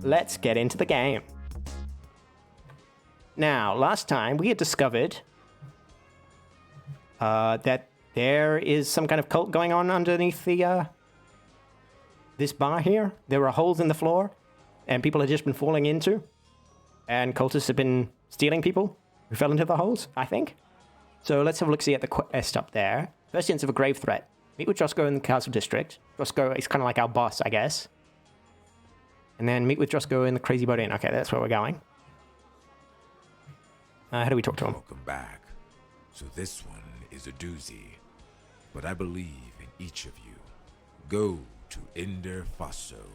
let's get into the game. Now, last time we had discovered that there is some kind of cult going on underneath the this bar here. There are holes in the floor, and people have just been falling into, and cultists have been stealing people who fell into the holes, I think. So let's have a look-see at the quest up there. First instance of a grave threat. Meet with Drosko in the Castle District. Drosko is kind of like our boss, I guess. And then meet with Drosko in the Crazy Boat Inn. Okay, that's where we're going. How do we talk to him? Welcome back. So this one is a doozy, but I believe in each of you. Go to Ender Faso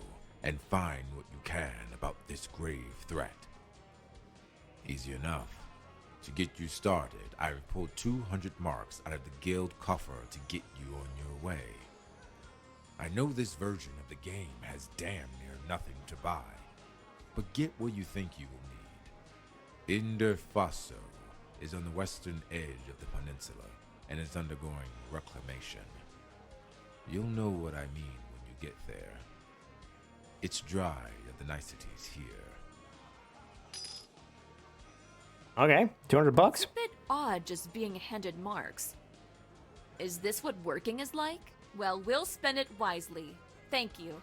and find what you can about this grave threat. Easy enough. To get you started, I have pulled 200 marks out of the guild coffer to get you on your way. I know this version of the game has damn near nothing to buy, but get what you think you will need. Ender Faso is on the western edge of the peninsula and is undergoing reclamation. You'll know what I mean when you get there. It's dry at the niceties here. Okay, 200 bucks. It's a bit odd just being handed marks. Is this what working is like? Well, we'll spend it wisely. Thank you.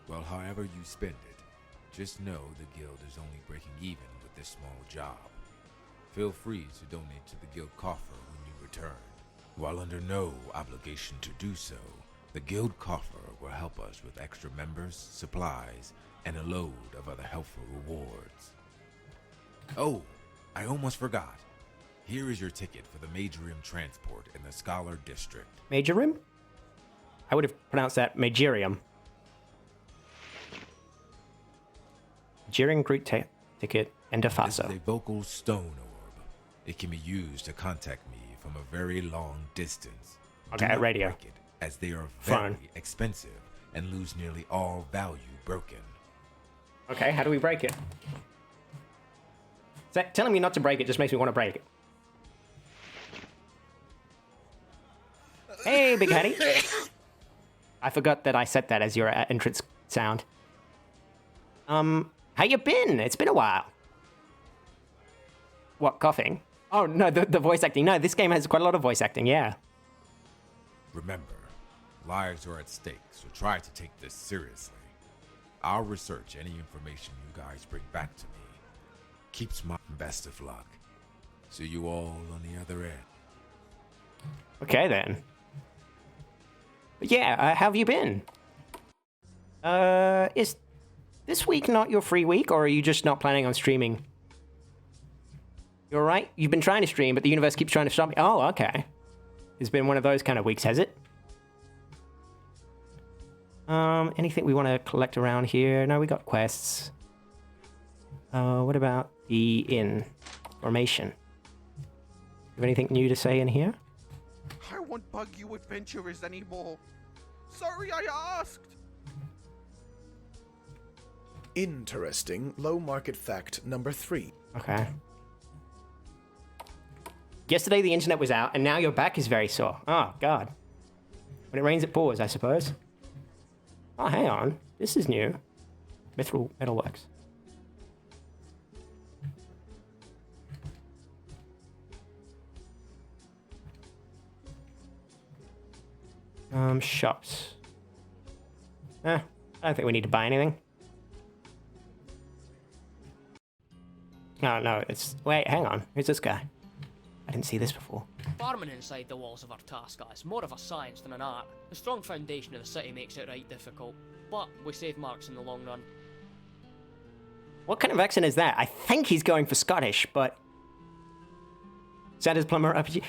Well, however you spend it, just know the guild is only breaking even with this small job. Feel free to donate to the guild coffer when you return. While under no obligation to do so, the guild coffer will help us with extra members, supplies, and a load of other helpful rewards. Oh, I almost forgot. Here is your ticket for the Majorium transport in the Scholar District. Majorium? I would have pronounced that Majorium. Majorium Greek ticket, Ender Faso. This is a vocal stone orb. It can be used to contact me from a very long distance. Okay, Do not radio. break it, as they are Phone. very expensive and lose nearly all value broken. Okay, how do we break it? Telling me not to break it just makes me want to break it. Hey, Big Hattie. I forgot that I set that as your entrance sound. How you been? It's been a while. What, coughing? Oh, no, the voice acting. No, this game has quite a lot of voice acting, yeah. Remember, lives are at stake, so try to take this seriously. I'll research any information you guys bring back to me. Keeps my best of luck. See you all on the other end. Okay, then. But yeah, how have you been? Is this week not your free week, or are you just not planning on streaming? You alright? You've been trying to stream, but the universe keeps trying to stop me. Oh, okay. It's been one of those kind of weeks, has it? Anything we want to collect around here? No, we got quests. What about the inn formation? You have anything new to say in here? I won't bug you adventurers anymore. Sorry I asked. Interesting low market fact number 3. Okay. Yesterday the internet was out, and now your back is very sore. Oh, God. When it rains, it pours, I suppose. Oh, hang on. This is new. Mithril Metalworks. Shops. I don't think we need to buy anything. No, it's... Wait, hang on. Who's this guy? I didn't see this before. Farming inside the walls of Artasca is more of a science than an art. The strong foundation of the city makes it right difficult, but we save marks in the long run. What kind of accent is that? I think he's going for Scottish, but... Santa's Plumber RPG.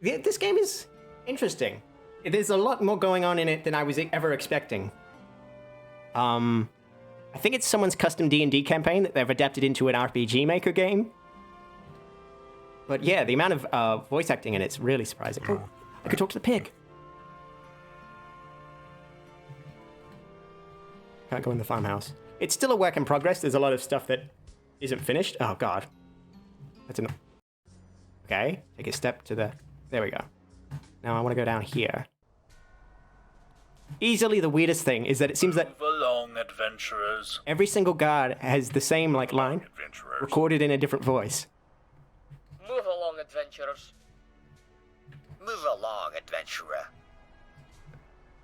This game is interesting. There's a lot more going on in it than I was ever expecting. I think it's someone's custom D&D campaign that they've adapted into an RPG Maker game. But yeah, the amount of voice acting in it's really surprising. Oh, I could talk to the pig. Can't go in the farmhouse. It's still a work in progress. There's a lot of stuff that isn't finished. Oh, God. That's enough. Okay, take a step to the... There we go. Now I want to go down here. easily the weirdest thing is that it seems that Move along, adventurers. every single guard has the same like line Adventurers. recorded in a different voice. Move along, adventurers. Move along, adventurer.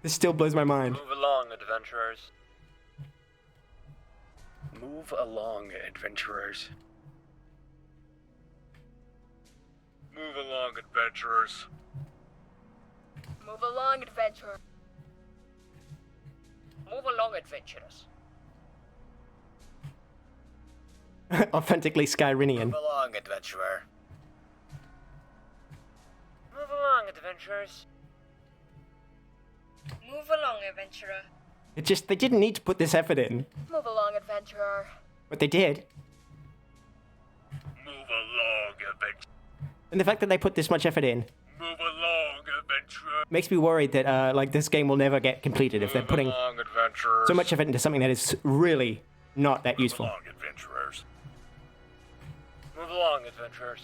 This still blows my mind. Move along, adventurers. Move along, adventurers. Move along, adventurers. Move along, adventurer. Move along, adventurers. Authentically Skyrinian. Move along, adventurer. Move along, adventurers. Move along, adventurer. They didn't need to put this effort in, Move along, adventurer. but they did. Move along, adventurers. And the fact that they put this much effort in Move along, adventurers. makes me worried that like this game will never get completed if they're putting Move along, adventurers. so much effort into something that is really not that useful. Move along, adventurers. Move along, adventurers.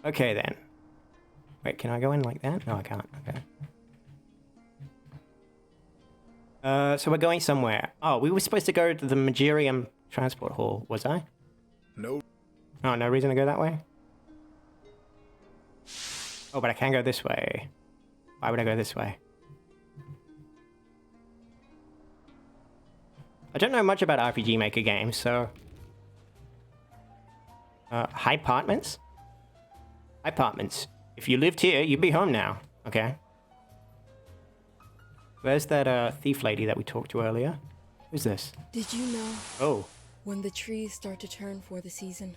Okay then. Wait, can I go in like that? No, I can't. Okay. So we're going somewhere. Oh, we were supposed to go to the Magirium Transport Hall, was I? No. Oh, no reason to go that way? Oh, but I can go this way. Why would I go this way? I don't know much about RPG Maker games, so... high apartments? High apartments. If you lived here, you'd be home now. Okay. Where's that thief lady that we talked to earlier? Who's this? Did you know Oh. when the trees start to turn for the season,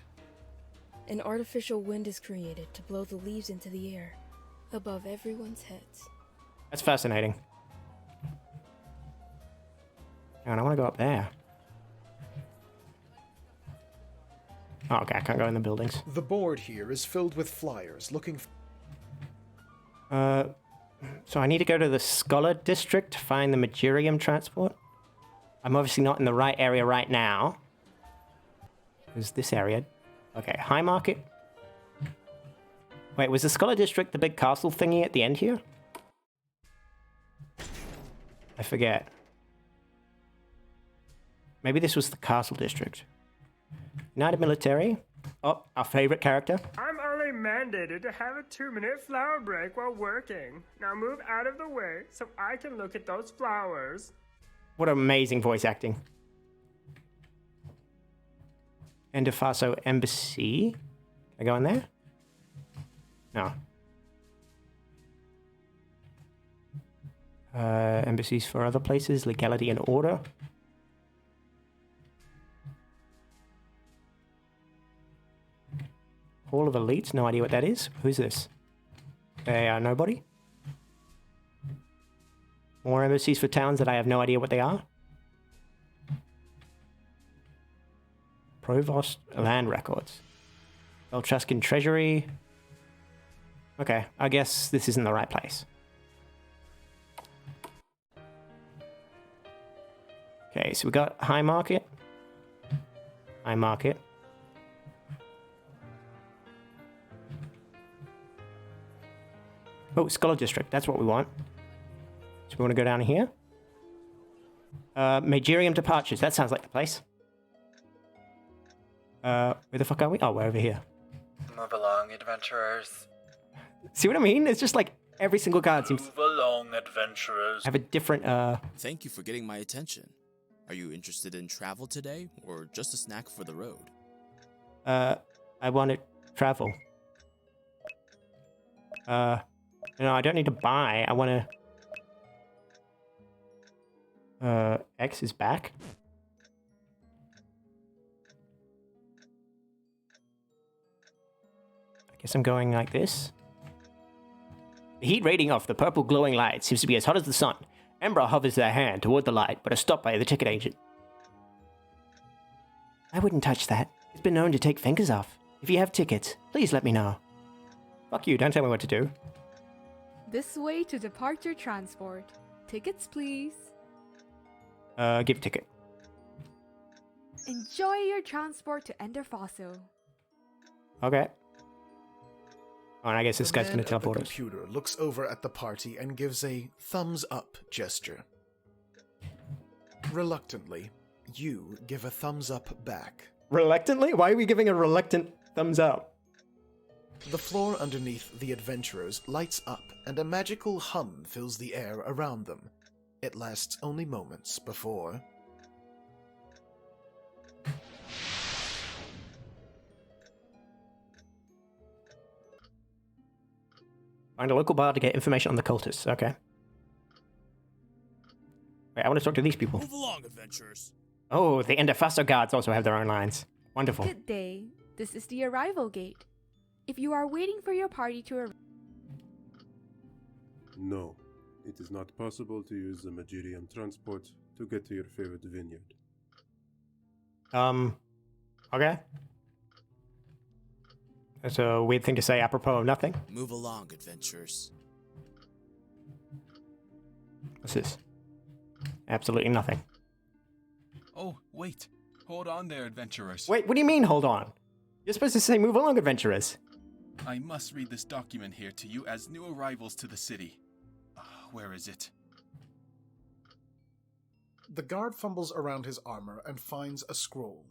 an artificial wind is created to blow the leaves into the air above everyone's heads? That's fascinating. Hang on, I want to go up there. Oh, okay, I can't go in the buildings. The board here is filled with flyers looking for... So I need to go to the Scholar District to find the Magirium transport. I'm obviously not in the right area right now. There's this area. Okay, High Market. Wait, was the Scholar District the big castle thingy at the end here? I forget. Maybe this was the Castle District. United Military. Oh, our favorite character. I'm only mandated to have a 2-minute flower break while working. Now move out of the way so I can look at those flowers. What amazing voice acting. Enderfaso Embassy. Can I go in there? No. Embassies for other places. Legality and order. Hall of Elites. No idea what that is. Who's this? They are nobody. More embassies for towns that I have no idea what they are. Provost Land Records. Beltruscan Treasury. Okay, I guess this isn't the right place. Okay, so we got High Market. High Market. Oh, Scholar District. That's what we want. So we want to go down here. Magirium Departures. That sounds like the place. Where the fuck are we? Oh, we're over here. Move along, adventurers. See what I mean? It's just like every single card seems Move along, adventurers. to have a different, Thank you for getting my attention. Are you interested in travel today, or just a snack for the road? I want to travel. No, I don't need to buy. I want to... X is back. I guess I'm going like this. The heat rating off the purple glowing light seems to be as hot as the sun. Embra hovers their hand toward the light, but is stopped by the ticket agent. I wouldn't touch that. It's been known to take fingers off. If you have tickets, please let me know. Fuck you, don't tell me what to do. This way to departure transport. Tickets, please. Give ticket. Enjoy your transport to Enderfaso. Okay. Oh, and I guess this The guy's man going to at the teleport us. computer looks over at the party and gives a thumbs up gesture. Reluctantly, you give a thumbs up back. Reluctantly? Why are we giving a reluctant thumbs up? The floor underneath the adventurers lights up, and a magical hum fills the air around them. It lasts only moments before... Find a local bar to get information on the cultists. Okay. Wait, I want to talk to these people. Move along, adventurers. Oh, the Ender Faso guards also have their own lines. Wonderful. Good day. This is the arrival gate. If you are waiting for your party to arrive... No, it is not possible to use the Magirium transport to get to your favorite vineyard. Okay. That's a weird thing to say apropos of nothing. Move along, adventurers. What's this? Absolutely nothing. Oh, wait. Hold on there, adventurers. Wait, what do you mean, hold on? You're supposed to say move along, adventurers. I must read this document here to you as new arrivals to the city. Where is it? The guard fumbles around his armor and finds a scroll.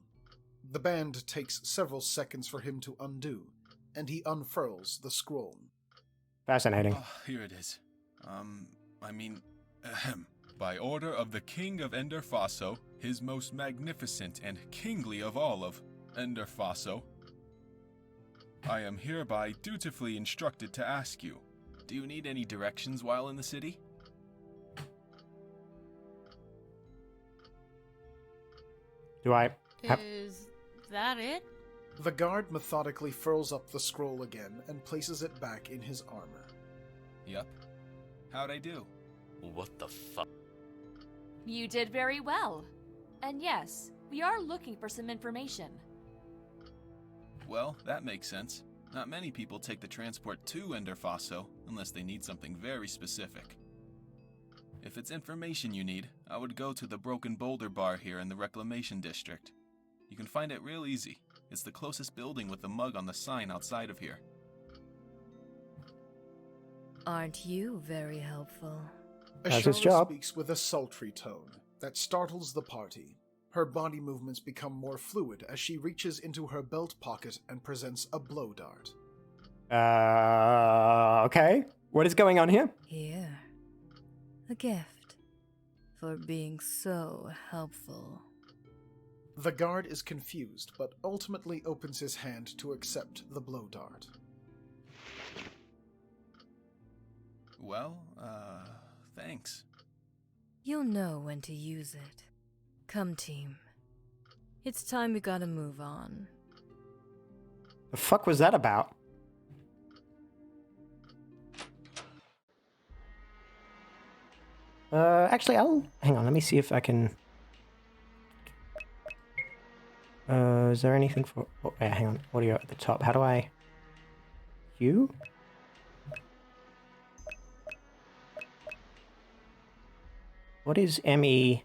The band takes several seconds for him to undo, and he unfurls the scroll. Fascinating. Here it is. By order of the King of Ender Faso, his most magnificent and kingly of all of Ender Faso, I am hereby dutifully instructed to ask you, do you need any directions while in the city? Do I have... Is that it? The guard methodically furls up the scroll again and places it back in his armor. Yup. How'd I do? What the fuck? You did very well. And yes, we are looking for some information. Well, that makes sense. Not many people take the transport to Ender Faso unless they need something very specific. If it's information you need, I would go to the Broken Boulder Bar here in the Reclamation District. You can find it real easy. It's the closest building with the mug on the sign outside of here. Aren't you very helpful? That's his Ashara job. speaks with a sultry tone that startles the party. Her body movements become more fluid as she reaches into her belt pocket and presents a blow dart. Okay. What is going on here? Here. A gift. For being so helpful. The guard is confused, but ultimately opens his hand to accept the blow dart. Well, thanks. You'll know when to use it. Come, team. It's time we gotta move on. The fuck was that about? Actually, hang on, let me see if I can... is there anything for... Oh, wait, hang on, audio at the top. How do I... You? What is MESE?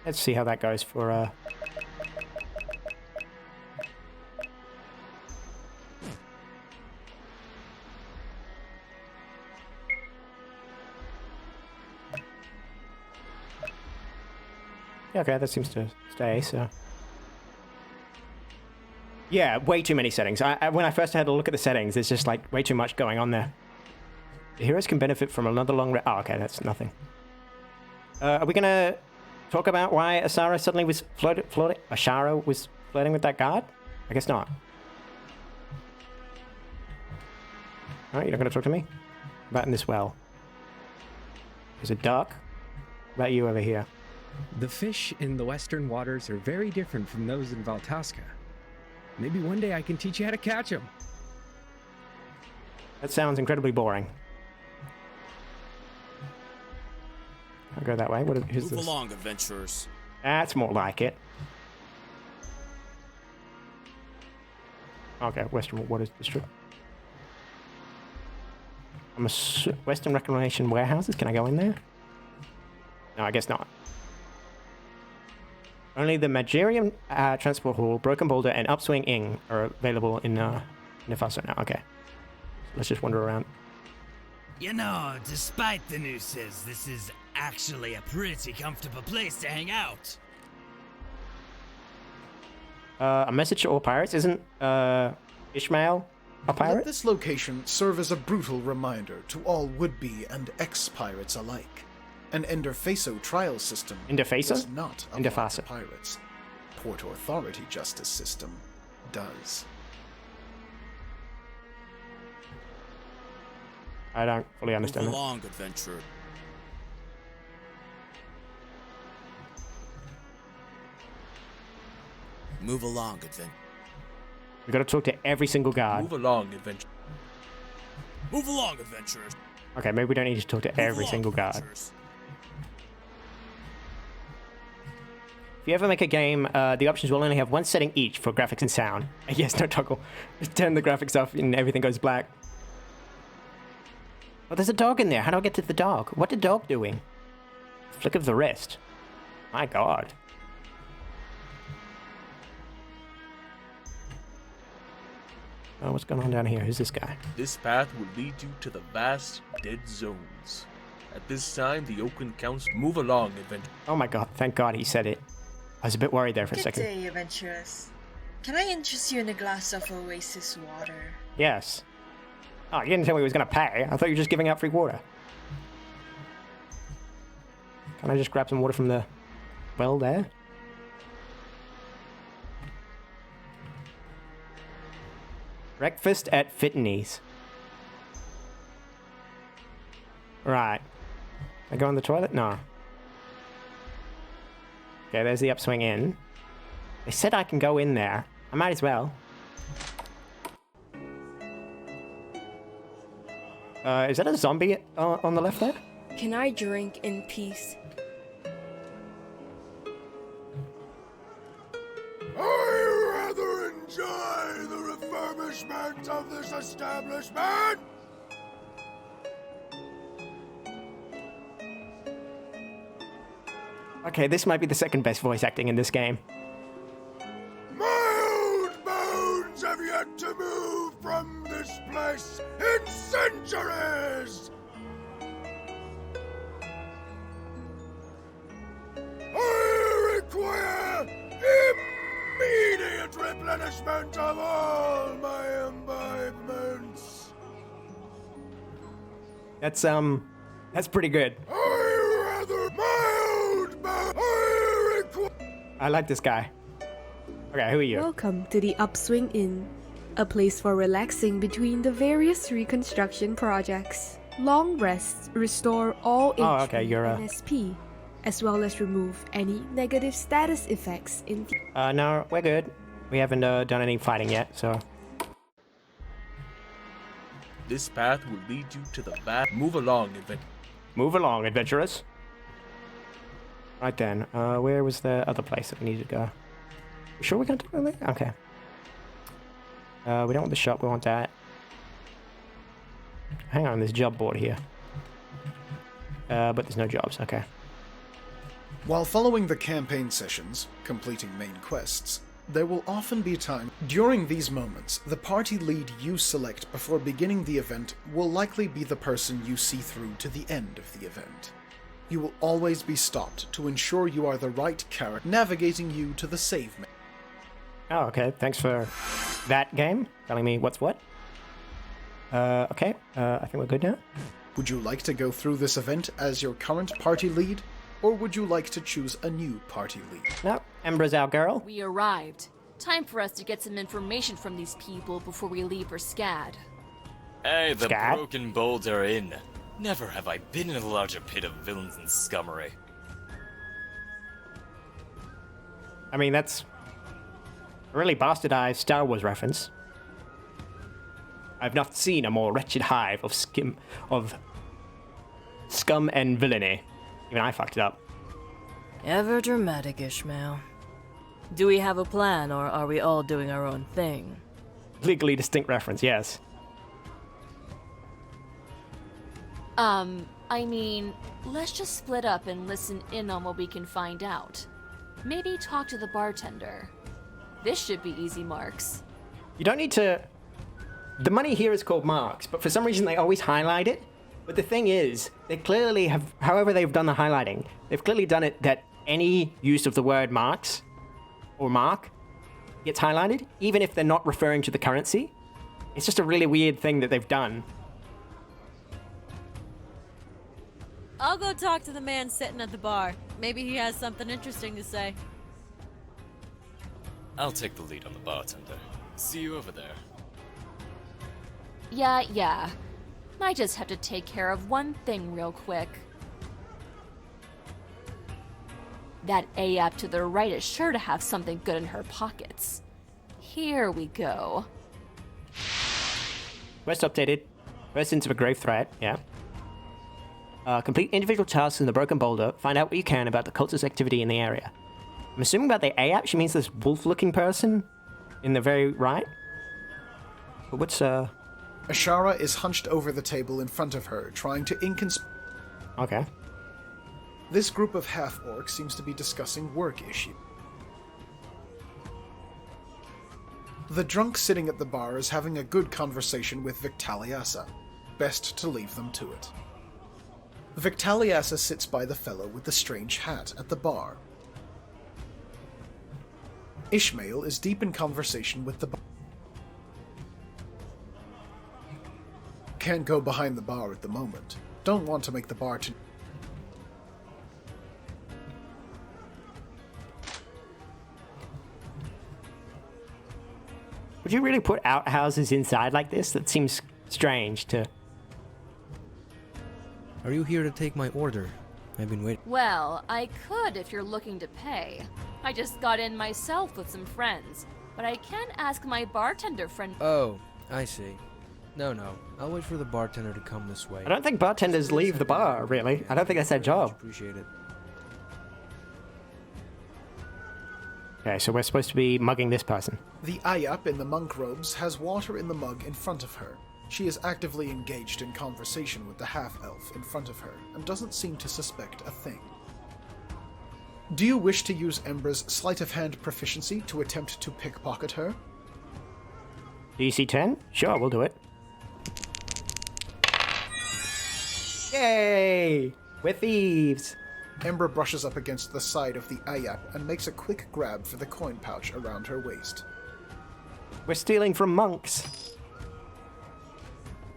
Let's see how that goes for Okay, that seems to stay, so... Yeah, way too many settings. When I first had a look at the settings, there's just like way too much going on there. The heroes can benefit from another long rest. Oh, okay, that's nothing. Are we gonna talk about why Asara suddenly was flirting? Ashara was flirting with that guard? I guess not. Alright, you're not gonna talk to me? About in this well. There's a duck. About you over here. The fish in the western waters are very different from those in Valtasca. Maybe one day I can teach you how to catch them. That sounds incredibly boring. I'll go that way. Who's Move this? along, adventurers. That's more like it. Okay, Western Waters District. Western Reclamation Warehouses. Can I go in there? No, I guess not. Only the Magirium Transport Hall, Broken Boulder, and Upswing Inn are available in Nefaso now. Okay. Let's just wander around. You know, despite the nooses, this is actually a pretty comfortable place to hang out. A message to all pirates. Isn't Ishmael a pirate? Let this location serve as a brutal reminder to all would-be and ex-pirates alike. An Enderfaso trial system does not apply to pirates. Port Authority justice system does. I don't fully understand Move that. along, adventurer. Move along, adventurer. We gotta talk to every single guard. Move along, adventurer. Move along, adventurers. Okay, maybe we don't need to talk to every single guard. If you ever make a game, the options will only have one setting each for graphics and sound. Yes, no toggle. Just turn the graphics off and everything goes black. Oh, there's a dog in there. How do I get to the dog? What the dog doing? Flick of the wrist. My god. Oh, what's going on down here? Who's this guy? This path will lead you to the vast dead zones. At this time, the Oakland Council move along, adventure. Oh my god, thank god he said it. I was a bit worried there for a second. Good day, adventurers. Can I interest you in a glass of oasis water? Yes. Oh, you didn't tell me he was going to pay. I thought you were just giving out free water. Can I just grab some water from the well there? Breakfast at Fitney's. Right. I go in the toilet? No. Okay, there's the Upswing Inn. They said I can go in there. I might as well. Is that a zombie on the left there? Can I drink in peace? I rather enjoy the refurbishment of this establishment. Okay, this might be the second best voice acting in this game. My old bones have yet to move from this place in centuries. I require immediate replenishment of all my imbibements. That's pretty good. I rather my old bones. I like this guy. Okay, who are you? Welcome to the Upswing Inn, a place for relaxing between the various reconstruction projects. Long rests restore all HP and SP, as well as remove any negative status effects in... No, we're good. We haven't done any fighting yet, so... This path will lead you to the vast... Move along, Move along, adventurers. Right then, where was the other place that we needed to go? You sure we're gonna do that? Okay. We don't want the shop, we want that. Hang on, there's a job board here. But there's no jobs, okay. While following the campaign sessions, completing main quests, there will often be time. During these moments, the party lead you select before beginning the event will likely be the person you see through to the end of the event. You will always be stopped to ensure you are the right character navigating you to the save menu. Oh, okay. Thanks for that game. Telling me what's what. Okay. I think we're good now. Would you like to go through this event as your current party lead? Or would you like to choose a new party lead? No, Embra's our girl. We arrived. Time for us to get some information from these people before we leave for SCAD. Hey, the SCAD? Broken Boulder Inn. Never have I been in a larger pit of villains and scummery. I mean, that's a really bastardized Star Wars reference. I've not seen a more wretched hive of scum and villainy. Even I fucked it up. Ever dramatic, Ishmael. Do we have a plan, or are we all doing our own thing? Legally distinct reference, yes. I mean, let's just split up and listen in on what we can find out. Maybe talk to the bartender. This should be easy, Marks. You don't need to... The money here is called marks, but for some reason they always highlight it. But the thing is, they clearly have, however they've done the highlighting, they've clearly done it that any use of the word marks or mark gets highlighted, even if they're not referring to the currency. It's just a really weird thing that they've done. I'll go talk to the man sitting at the bar. Maybe he has something interesting to say. I'll take the lead on the bartender. See you over there. Yeah. I just have to take care of one thing real quick. That A-app to the right is sure to have something good in her pockets. Here we go. Quest updated. First into a grave threat, yeah. Complete individual tasks in the Broken Boulder. Find out what you can about the cultist activity in the area. I'm assuming about the A-app, she means this wolf-looking person in the very right. But what's, Ashara is hunched over the table in front of her, trying to Okay. This group of half-orcs seems to be discussing work issues. The drunk sitting at the bar is having a good conversation with Victaliasa. Best to leave them to it. Victaliasa sits by the fellow with the strange hat at the bar. Ishmael is deep in conversation with the bar. Can't go behind the bar at the moment. Don't want to make the bar too... Would you really put outhouses inside like this? That seems strange to... Are you here to take my order? I've been waiting. Well, I could if you're looking to pay. I just got in myself with some friends, but I can ask my bartender friend... Oh, I see. No, I'll wait for the bartender to come this way. I don't think bartenders leave the bar, really. I don't think that's their job. Appreciate it. Okay, so we're supposed to be mugging this person. The Ayap in the monk robes has water in the mug in front of her. She is actively engaged in conversation with the half-elf in front of her, and doesn't seem to suspect a thing. Do you wish to use Embra's sleight of hand proficiency to attempt to pickpocket her? DC 10? Sure, we'll do it. Yay! We're thieves! Embra brushes up against the side of the Ayap and makes a quick grab for the coin pouch around her waist. We're stealing from monks.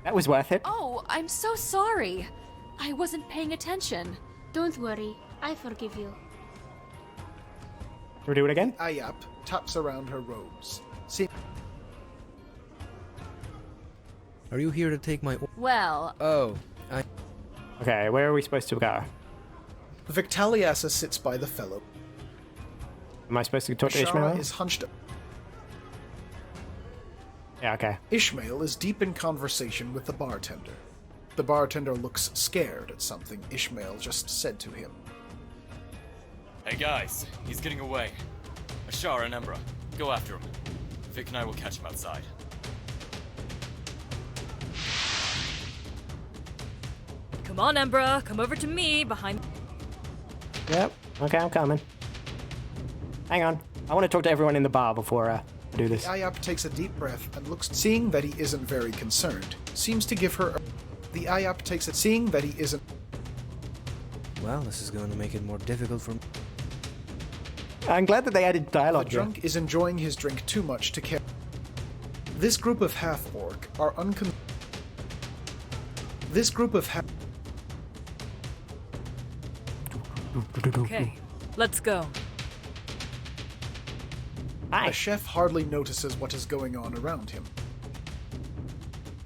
That was worth it. Oh, I'm so sorry. I wasn't paying attention. Don't worry, I forgive you. Can we do it again? Ayap taps around her robes. Are you here to take my... Well... Oh, Okay, where are we supposed to go? Victaliasa sits by the fellow. Am I supposed to talk to Ishmael? Is hunched up. Yeah, okay. Ishmael is deep in conversation with the bartender. The bartender looks scared at something Ishmael just said to him. Hey guys, he's getting away. Ashara and Embra, go after him. Vic and I will catch him outside. Come on, Embra, come over to me behind... Yep, okay, I'm coming. Hang on. I want to talk to everyone in the bar before I do this. Ayap takes a deep breath and looks, seeing that he isn't very concerned, seems to give her The Ayap takes it, seeing that he isn't... Well, this is going to make it more difficult for me. I'm glad that they added dialogue. The drunk is enjoying his drink too much to care. This group of half-orc are This group of half... Okay, let's go. The chef hardly notices what is going on around him.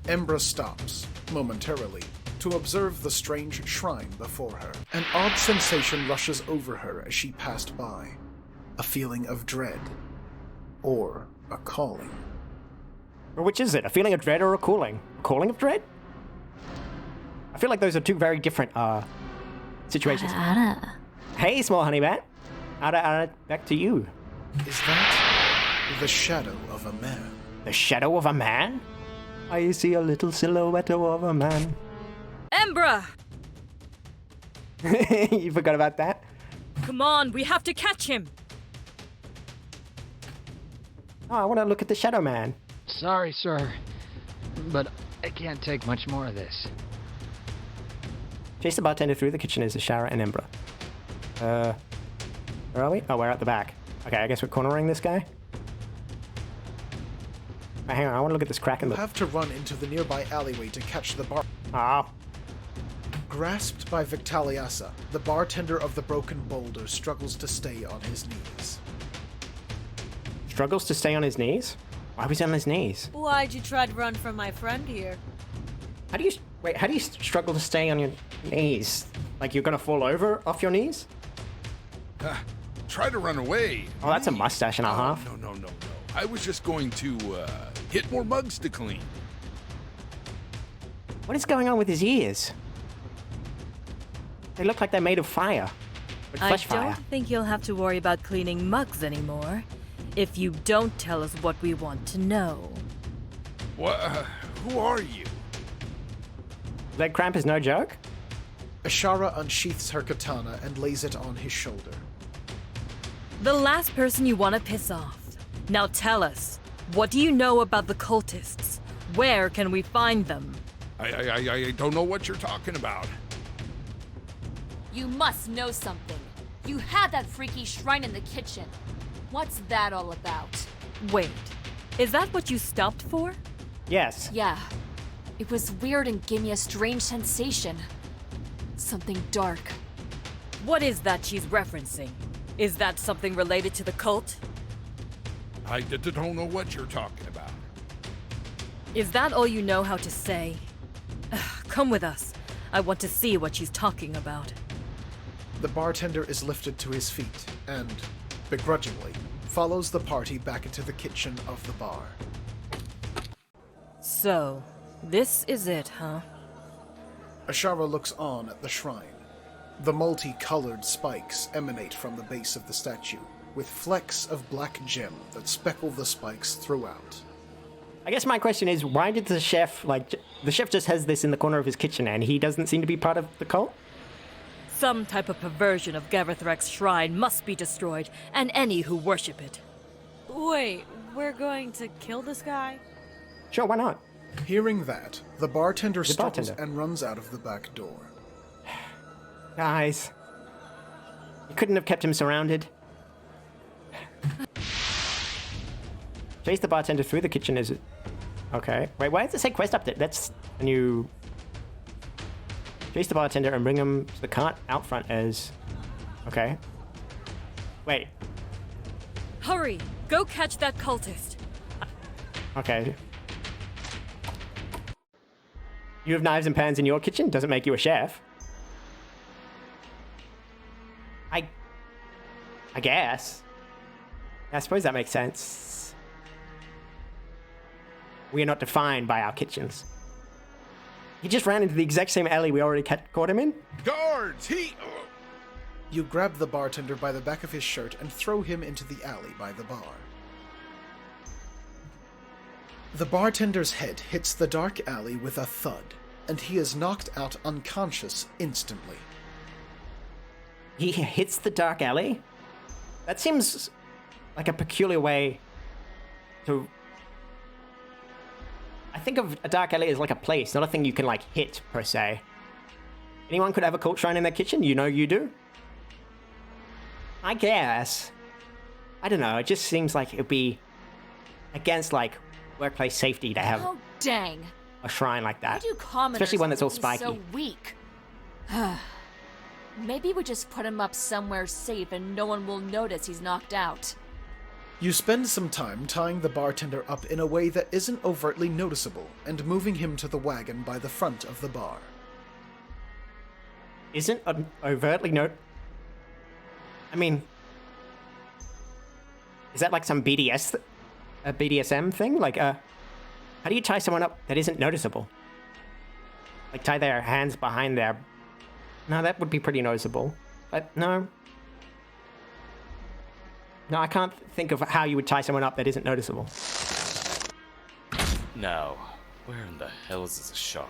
Embra stops, momentarily, to observe the strange shrine before her. An odd sensation rushes over her as she passed by. A feeling of dread. Or a calling. Or which is it? A feeling of dread or a calling? A calling of dread? I feel like those are two very different, situations. Hey, small honey bat. Ada, back to you. Is that the shadow of a man? The shadow of a man? I see a little silhouette of a man. Embra! You forgot about that? Come on, we have to catch him! Oh, I want to look at the Shadow Man. Sorry, sir, but I can't take much more of this. Chase the bartender through the kitchen as Ashara and Embra. Where are we? Oh, we're at the back. Okay, I guess we're cornering this guy. Oh, hang on, I want to look at this crack in the... You have to run into the nearby alleyway to catch the bar... Ah. Grasped by Victaliasa, the bartender of the Broken Boulder struggles to stay on his knees. Struggles to stay on his knees? Why was he on his knees? Why'd you try to run from my friend here? How do you... Wait, how do you struggle to stay on your knees? Like you're gonna fall over off your knees? Try to run away. Oh, that's a mustache and a half. No. I was just going to, hit more mugs to clean. What is going on with his ears? They look like they're made of fire. Like I flesh don't fire. think you'll have to worry about cleaning mugs anymore, if you don't tell us what we want to know. What? Who are you? Leg cramp is no joke? Ashara unsheaths her katana and lays it on his shoulder. The last person you want to piss off. Now tell us, what do you know about the cultists? Where can we find them? I don't know what you're talking about. You must know something. You had that freaky shrine in the kitchen. What's that all about? Wait, is that what you stopped for? Yes. Yeah. It was weird and gave me a strange sensation. Something dark. What is that she's referencing? Is that something related to the cult? I don't know what you're talking about. Is that all you know how to say? Come with us. I want to see what she's talking about. The bartender is lifted to his feet and, begrudgingly, follows the party back into the kitchen of the bar. So, this is it, huh? Ashara looks on at the shrine. The multicolored spikes emanate from the base of the statue, with flecks of black gem that speckle the spikes throughout. I guess my question is, why did the chef, the chef just has this in the corner of his kitchen and he doesn't seem to be part of the cult? Some type of perversion of Gavathrek's shrine must be destroyed, and any who worship it. Wait, we're going to kill this guy? Sure, why not? Hearing that, the bartender stops and runs out of the back door. Guys, you couldn't have kept him surrounded. Chase the bartender through the kitchen, is it? Okay. Wait, why does it say quest update? That's a new... Chase the bartender and bring him to the cart out front as... Okay. Wait. Hurry! Go catch that cultist! Okay. You have knives and pans in your kitchen? Doesn't make you a chef. I guess. I suppose that makes sense. We are not defined by our kitchens. He just ran into the exact same alley we already caught him in? Guards! You grab the bartender by the back of his shirt and throw him into the alley by the bar. The bartender's head hits the dark alley with a thud, and he is knocked out unconscious instantly. He hits the dark alley? That seems like a peculiar way to... I think of a dark alley as like a place, not a thing you can like hit, per se. Anyone could have a cult shrine in their kitchen? You know you do? I guess. I don't know, it just seems like it would be against like workplace safety to have Oh, dang. a shrine like that. Why do commoners Especially one that's all be spiky. so weak? Maybe we just put him up somewhere safe and no one will notice he's knocked out. You spend some time tying the bartender up in a way that isn't overtly noticeable and moving him to the wagon by the front of the bar. Isn't overtly I mean... Is that like some a BDSM thing? Like, how do you tie someone up that isn't noticeable? Like tie their hands behind their... No, that would be pretty noticeable. But no. No, I can't think of how you would tie someone up that isn't noticeable. Now, where in the hell is this Ashara?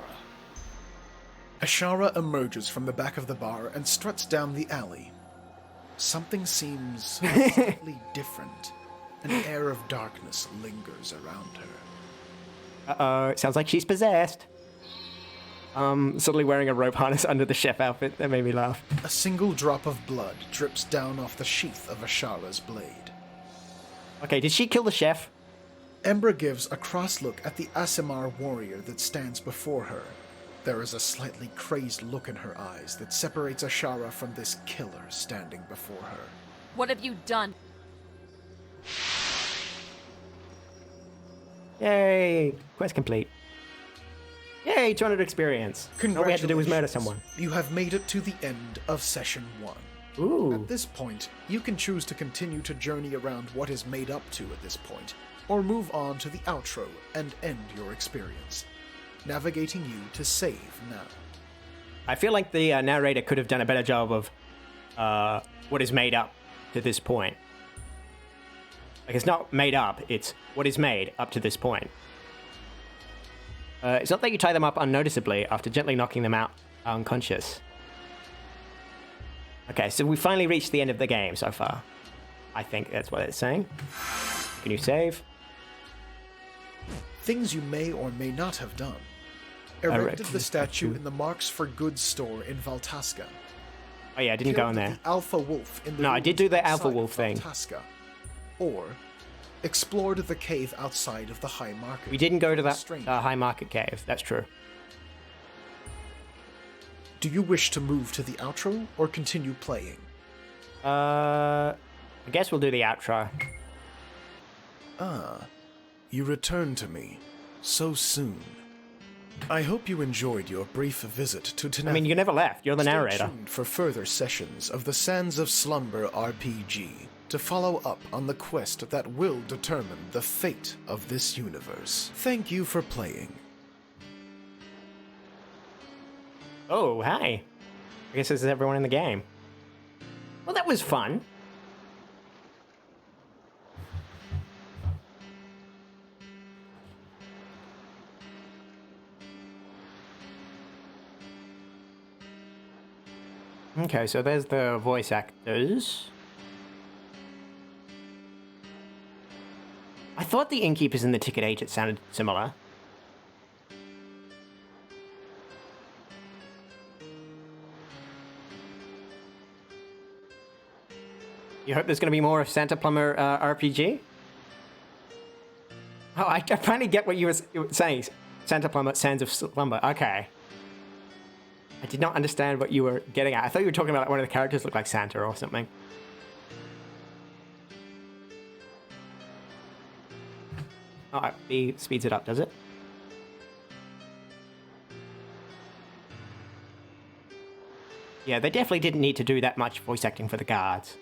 Ashara emerges from the back of the bar and struts down the alley. Something seems slightly different. An air of darkness lingers around her. Uh-oh, it sounds like she's possessed. Suddenly wearing a rope harness under the chef outfit, that made me laugh. A single drop of blood drips down off the sheath of Ashara's blade. Okay, did she kill the chef? Embra gives a cross look at the Aasimar warrior that stands before her. There is a slightly crazed look in her eyes that separates Ashara from this killer standing before her. What have you done? Yay! Quest complete. Yay, 200 experience. All we had to do was murder someone. You have made it to the end of Session 1. Ooh. At this point, you can choose to continue to journey around what is made up to at this point, or move on to the outro and end your experience. Navigating you to save now. I feel like the narrator could have done a better job of what is made up to this point. Like, it's not made up, it's what is made up to this point. It's not that you tie them up unnoticeably after gently knocking them out unconscious. Okay, so we finally reached the end of the game so far. I think that's what it's saying. Can you save? Things you may or may not have done. Erected the statue in the Marks for Good store in Valtasca. Oh yeah, I didn't go in there. The Alpha Wolf in the No, I did do the Alpha Wolf thing. Valtasca. Or explored the cave outside of the High Market. We didn't go to that High Market cave, that's true. Do you wish to move to the outro or continue playing? I guess we'll do the outro. Ah, you return to me so soon. I hope you enjoyed your brief visit to Teneth. I mean, you never left. You're the narrator. Stay tuned for further sessions of the Sands of Slumber RPG to follow up on the quest that will determine the fate of this universe. Thank you for playing. Oh, hi. I guess this is everyone in the game. Well, that was fun. Okay, so there's the voice actors. I thought the innkeepers and the ticket agent sounded similar. You hope there's going to be more of Santa Plumber RPG? Oh, I finally get what you were saying. Santa Plumber, Sands of Slumber. Okay. I did not understand what you were getting at. I thought you were talking about like, one of the characters looked like Santa or something. Oh, it speeds it up, does it? Yeah, they definitely didn't need to do that much voice acting for the guards.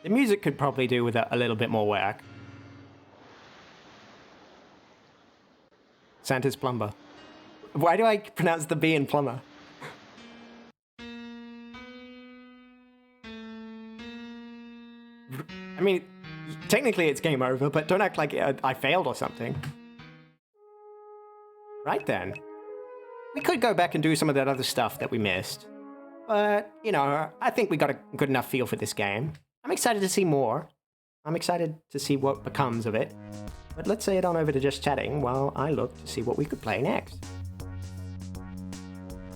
The music could probably do with a little bit more work. Santa's Plumber. Why do I pronounce the B in plumber? I mean, technically it's game over, but don't act like I failed or something. Right then. We could go back and do some of that other stuff that we missed. But, you know, I think we got a good enough feel for this game. I'm excited to see more. I'm excited to see what becomes of it. But let's head on over to just chatting while I look to see what we could play next.